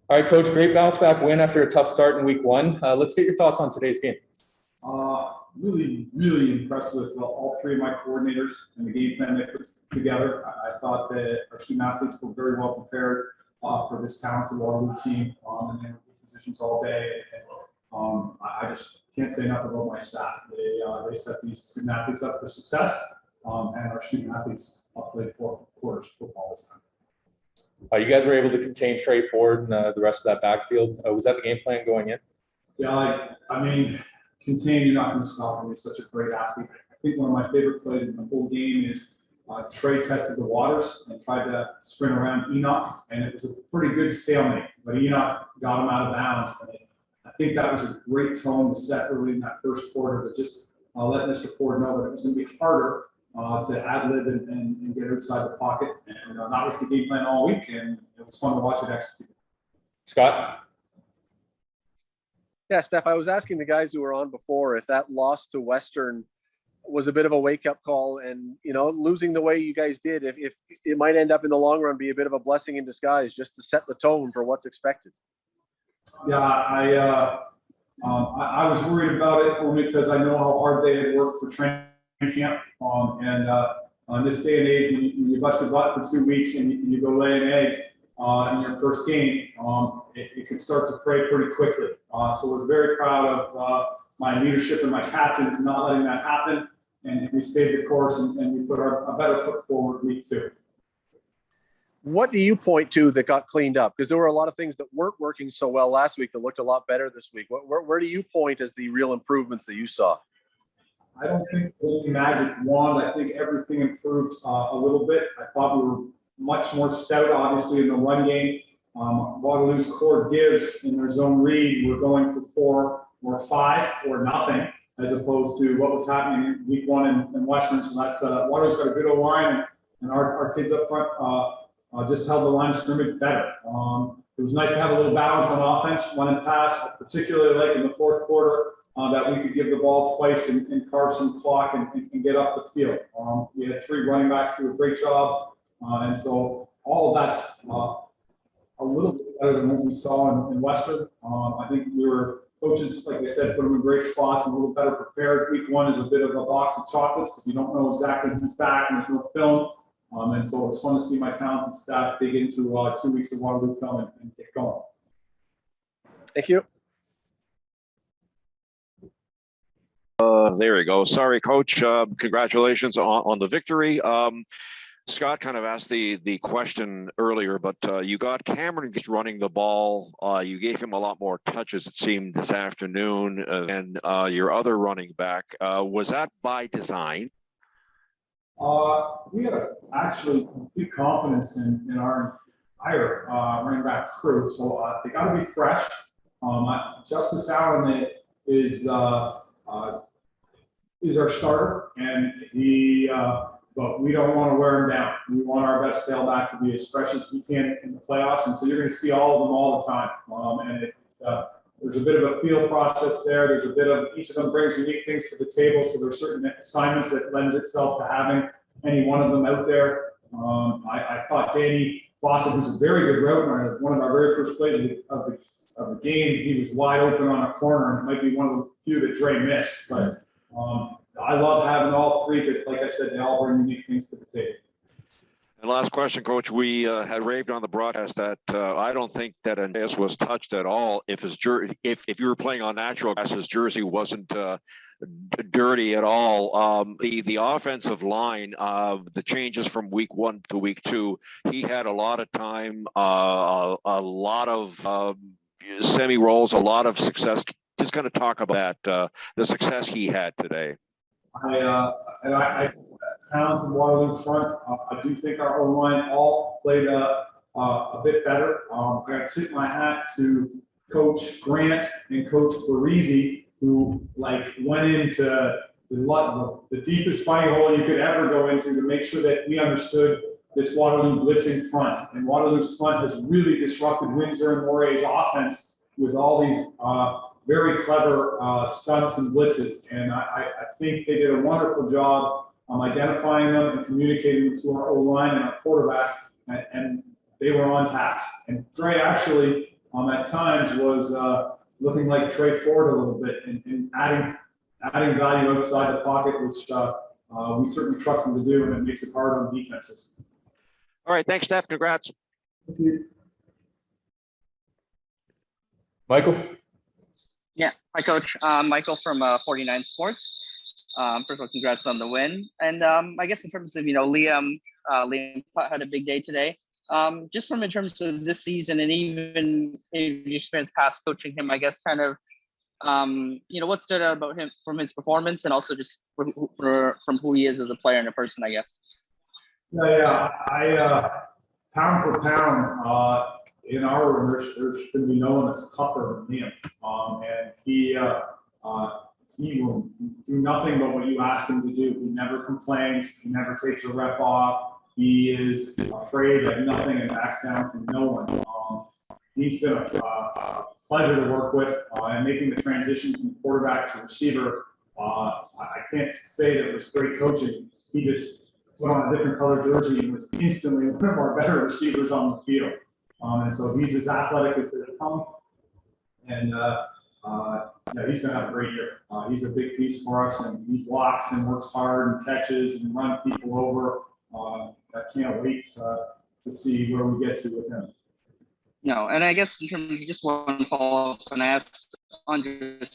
All right, Coach, great bounce back win after a tough start in week one. Let's get your thoughts on today's game. Really impressed with all three of my coordinators and the game plan they put together. I thought that our student athletes were very well prepared for this talented Waterloo team, and they were in positions all day. I just can't say enough about my staff. They set these student athletes up for success, and our student athletes played 4 quarters of football this time. You guys were able to contain Trey Ford and the rest of that backfield. Was that the game plan going in? Yeah, I mean, contain, you're not going to stop him. He's such a great athlete. I think one of my favorite plays in the whole game is Trey tested the waters and tried to sprint around Enoch, and it was a pretty good stalemate, but Enoch got him out of bounds. I think that was a great tone to set early in that first quarter to just let Mr. Ford know that it was going to be harder to ad-lib and get outside the pocket. And that was the game plan all week, and it was fun to watch it execute. Scott? Yeah, Steph, I was asking the guys who were on before if that loss to Western was a bit of a wake-up call, and, you know, losing the way you guys did, if it might end up in the long run be a bit of a blessing in disguise just to set the tone for what's expected. Yeah, I was worried about it only because I know how hard they had worked for training camp. On this day and age, when you bust your butt for 2 weeks and you go lay an egg in your first game, it can start to fray pretty quickly. So we're very proud of my leadership and my captains not letting that happen. And we stayed the course and we put a better foot forward week 2. What do you point to that got cleaned up? Because there were a lot of things that weren't working so well last week that looked a lot better this week. Where do you point as the real improvements that you saw? I don't think only magic wand. I think everything improved a little bit. I thought we were much more stout, obviously, in the run game. Waterloo's core gives in their zone read. We're going for 4 or 5 or nothing, as opposed to what was happening in week 1 in Western. So that's Waterloo's got a good O-line, and our kids up front just held the line of scrimmage better. It was nice to have a little balance on offense, run and pass, particularly like in the fourth quarter. That we could give the ball twice and carve some clock and get up the field. We had 3 running backs do a great job, and so all of that's a little bit better than what we saw in Western. I think we were coaches, like I said, put them in great spots and a little better prepared. Week 1 is a bit of a box of chocolates because you don't know exactly who's back and there's no film, and so it's fun to see my talented staff dig into 2 weeks of Waterloo film and get going. Thank you. There we go. Sorry, Coach. Congratulations on the victory. Scott kind of asked the question earlier, but you got Cameron just running the ball. You gave him a lot more touches, it seemed, this afternoon than your other running back. Was that by design? We have actually complete confidence in our entire running back crew, so they got to be fresh. Justice Allen is our starter, and but we don't want to wear him down. We want our best tailback to be as fresh as he can in the playoffs, and so you're going to see all of them all the time. There's a bit of a field process there. There's a bit of each of them brings unique things to the table, so there's certain assignments that lends itself to having any one of them out there. I thought Danny Boston, who's a very good route runner, one of our very first plays of the game, he was wide open on a corner, and it might be one of the few that Dre missed, but. I love having all 3 because, like I said, they all bring unique things to the table. And last question, Coach. We had raved on the broadcast that I don't think that Andreas was touched at all. If if you were playing on natural grass, his jersey wasn't dirty at all. The offensive line, the changes from week 1 to week 2, he had a lot of time, a lot of semi rolls, a lot of success. Just going to talk about the success he had today. I talented Waterloo front. I do think our O-line all played a bit better. I got to tip my hat to Coach Grant and Coach Barisi, who went into the deepest bunny hole you could ever go into to make sure that we understood this Waterloo blitzing front. And Waterloo's front has really disrupted Windsor and Moray's offense with all these very clever stunts and blitzes, and I think they did a wonderful job identifying them and communicating them to our O-line and our quarterback, and they were on task. And Dre actually at times was looking like Trey Ford a little bit and adding value outside the pocket, which we certainly trust him to do, and it makes it hard on defenses. All right, thanks, Steph. Congrats. Thank you. Michael? Yeah, hi, Coach. Michael from 49 Sports. First of all, congrats on the win. And I guess in terms of, Liam Putt had a big day today. Just in terms of this season and even if you experienced past coaching him, I guess kind of, what stood out about him from his performance and also just from who he is as a player and a person, I guess. Yeah. Pound for pound, in our room, there's going to be no one that's tougher than Liam. And he will do nothing but what you ask him to do. He never complains. He never takes a rep off. He is afraid of nothing and backs down from no one. He's been a pleasure to work with, and making the transition from quarterback to receiver. I can't say that it was great coaching. He just put on a different color jersey and was instantly one of our better receivers on the field. And so he's as athletic as they come. And he's going to have a great year. He's a big piece for us, and he blocks and works hard and catches and runs people over. I can't wait to see where we get to with him. No, and I guess in terms of just one follow-up, and I asked Andres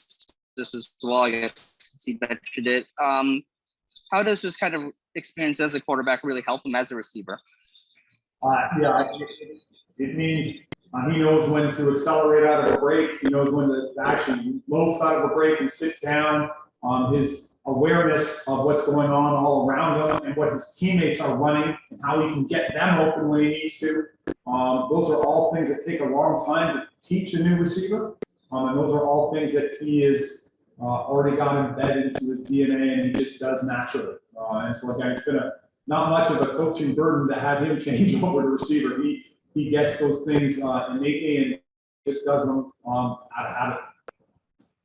this as well, I guess, since he mentioned it. How does this kind of experience as a quarterback really help him as a receiver? It means he knows when to accelerate out of a break. He knows when to actually loaf out of a break and sit down. His awareness of what's going on all around him and what his teammates are running and how he can get them open when he needs to. Those are all things that take a long time to teach a new receiver. And those are all things that he is already got embedded into his DNA, and he just does naturally. And so again, it's been not much of a coaching burden to have him change over to receiver. He gets those things innately and just does them out of habit.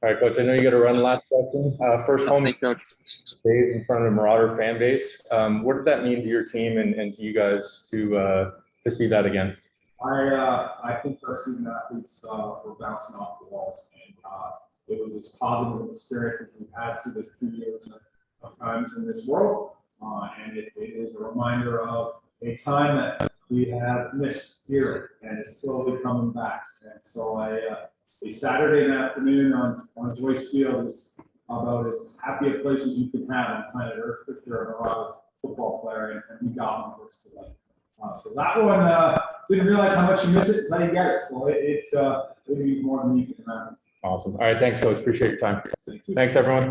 All right, Coach, I know you got to run. Last question. First home Coach. days in front of the Marauder fan base. What did that mean to your team and to you guys to see that again? I think our student athletes were bouncing off the walls, and it was as positive an experience as we've had through this 2 years of times in this world. And it is a reminder of a time that we have missed dearly, and it's slowly coming back. And so a Saturday afternoon on Joyce Field is about as happy a place as you can have on planet Earth if you're a Marauder football player, and we got one of those today. So that one, didn't realize how much you miss it until you get it. So it means more than you can imagine. Awesome. All right, thanks, Coach. Appreciate your time. Thank you. Thanks, everyone.